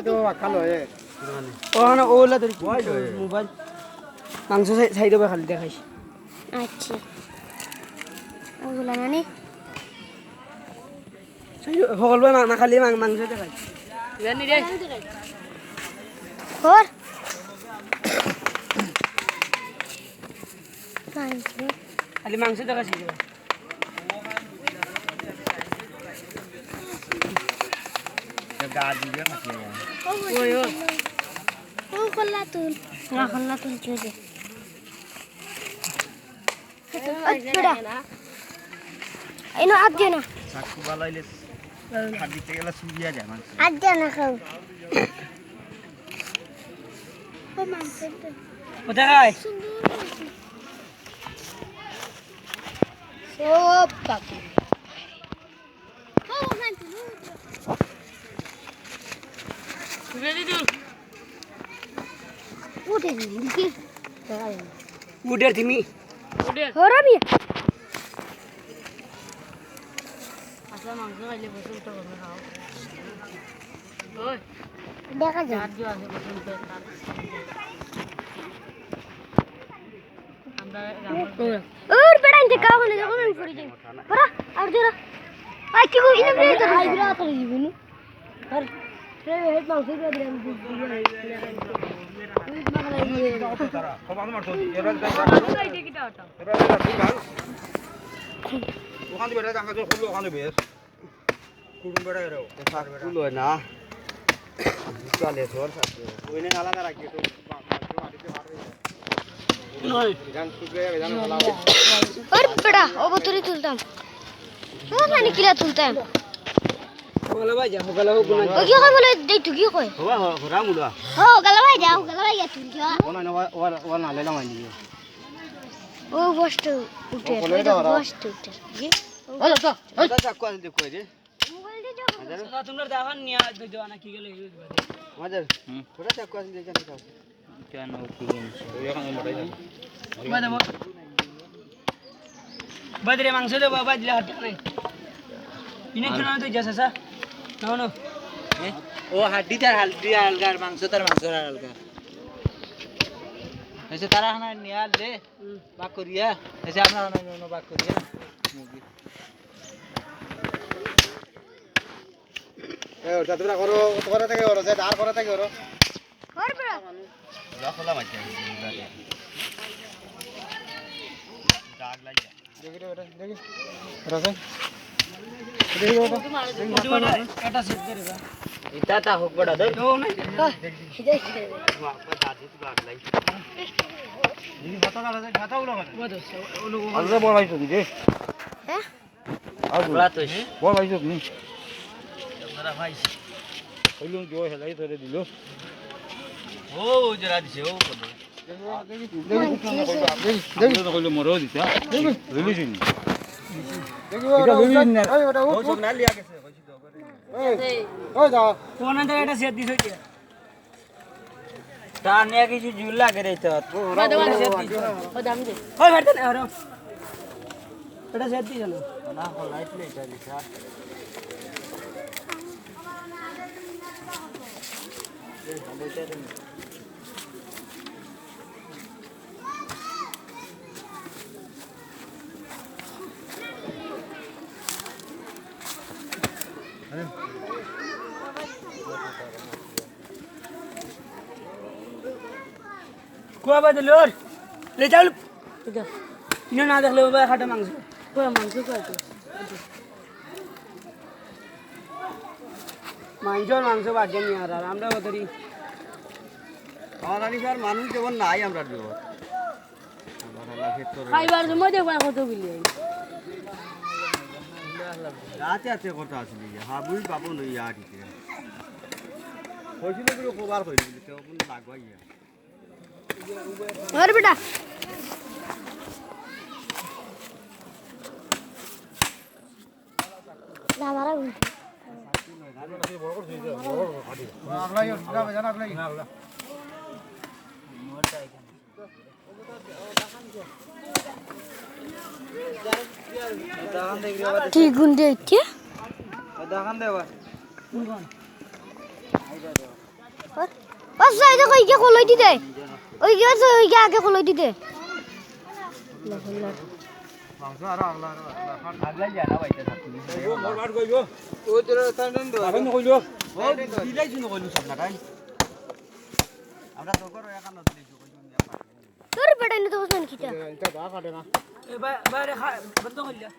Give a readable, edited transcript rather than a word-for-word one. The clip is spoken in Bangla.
তো খালো এ ওখানে ওলা ধরি মোবাইল মাংস সাইড হবে খালি দেখাইস আচ্ছা ওগুলা মানে সকলবে না খালি মাংস দেখাই জানি রে কর খালি মাংস দেখাইছি গা দিবে খাচ্ছে ওই ও ও খোলা তুল না খোলা তুল চলে এনো আদ দে না চাকু বালাইলে হাড়িতে গেলে সুবিয়া যায় মাংস আদ দে না খাও ও মাংস কোথায় সব কাকু ও মাংস উঠে দিদি উডের তুমি উডের হরাবি আসলে মাংস খাইলে বসে উঠে করবে খাও ওই দেখা যায় আর দিও আছে বসে উঠে আমরা ওর বেড়া ইনতে কাও না যখন আমি পড়ে যাই পড়া আর জোরা আই কি কই ইনে ব্রেক আই বিরা করে দিবনি আর রে হেড মাংস দিয়ে দিলাম ওখানে বেড়া জাঙ্গা জল খুললো ওখানে বেশ কুড়ুম বেড়া গেল খুললো না চলে সর সাথে ওইনে আলাদা রাখি তো নয় গান শুকে গান আলাদা ওর বেড়া ও বতরি তুলতাম ও মানে কিলা তুলতাম ওগলা ভাই যা ওগলা হোক না ও কি কই বলে দেই তুই কি কই হবা হরা মুলা ও গলা ভাই যাও গলা ভাই তুই যা ওনা না ওয়া না লেলা মানি ও বস্তু উঠে বস্তু উঠে কি ওলা তো ওই চাকু আছে দেখো রে মোবাইল দি দাদা তোমরা দেখান নিয়া দিও না কি গেলে মাদার থোড়া চাকু আছে দেখে না কেন কি গেছে এখন মোটাই না বাদে বাদরে মাংস দে বাবা দিলা হাত নাই ইনে কেন তো যাস আসা নাও নাও ও হাড্ডি তার হাড্ডি আলগা আর মাংস তার মাংস আলগা এসে তারা হানা নিয়াল দে বাক করিয়া এসে আমরা হানা বাক করিয়া মুগি এ ওটা তোমরা করো তো করে থেকে করো যে আর করে থেকে করো ওর বেড়া রাখলা মাইছে দাগ লাগা দেখি রে ওটা দেখি রাসে দেখি ওটা এটা সেট করে দাও ইতা তা হোক বড়া দে ও নাই আলরে বড় হইছো কি রে হ্যাঁ বড়া তো বড় হইছো কি আমরা ভাই কইলুম জো হেলাই ধরে দিল ও জরা দিছে ও কত দেখি তো কইলো মরো দিতা দেখি রিলিজিন দেখি ওটা রিলিজিন না ওই ওটা ও না লিয়া গেছে কইছি তো ওই যা কোন আন্দর এটা সেট দিছ কি তা নিয়া কিছু জুল লাগে রে তো বাদে সেট দিছ ও দাম দে ওই ভাই না আরো এটা সেট দিছ না না লাইট লে এটা দিছা কোয়া বাদে লোর লে যাও ইনো না দেখলে বাবা খাটা মাংস কোয়া মাংস কোয়া তো মাংস বাজে নি আর আমরা ওদেরই আমাদের স্যার মানুষ যেমন নাই আমরা দিব খাইবার সময় দেখবা কত বিলি রাতে আছে কথা আসলে হাবুই পাবো নই ইয়া দিতে হইছিল গুলো কবার কইছিল কেউ কোন লাগবাইয়া ওর বেটা না মারা কি গুন্ডে কি দেখান দেবা আচ্ছা এটা কই কে কলই দিতে ওই গেছে ওই আগে কলই দিতে মাংস আর আগলা আগলা জানা বাইতে থাকি মোর কইব ও তোর তাইন দো এখন কইলো ও দিলাই শুনো কইলো সব না তাই আমরা তো করো এখান দিছো কইছো নিয়া তোর বেটা ইনে তো বসমান কিটা বাইরে বন্ধ করলিয়া